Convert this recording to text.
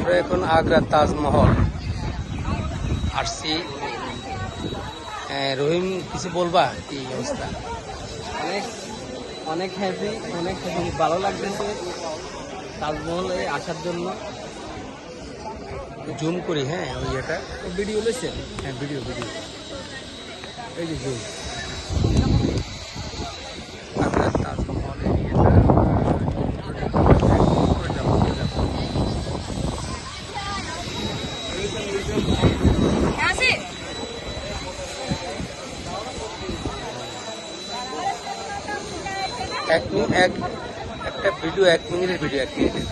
আমরা এখন আগ্রা তাজমহল আসছি। রহিম, কিছু বলবা? কি অবস্থা? অনেক অনেক হ্যাপি, অনেক ভালো লাগতেছে তাজমহলে আসার জন্য। জুম করি, হ্যাঁ ওই এটা ভিডিও লেছেন? হ্যাঁ ভিডিও এই যে জুম আগ্রা তাজমহল এরিয়াটা। একটা ভিডিও 1 মিনিটের ভিডিও 1 মিনিটের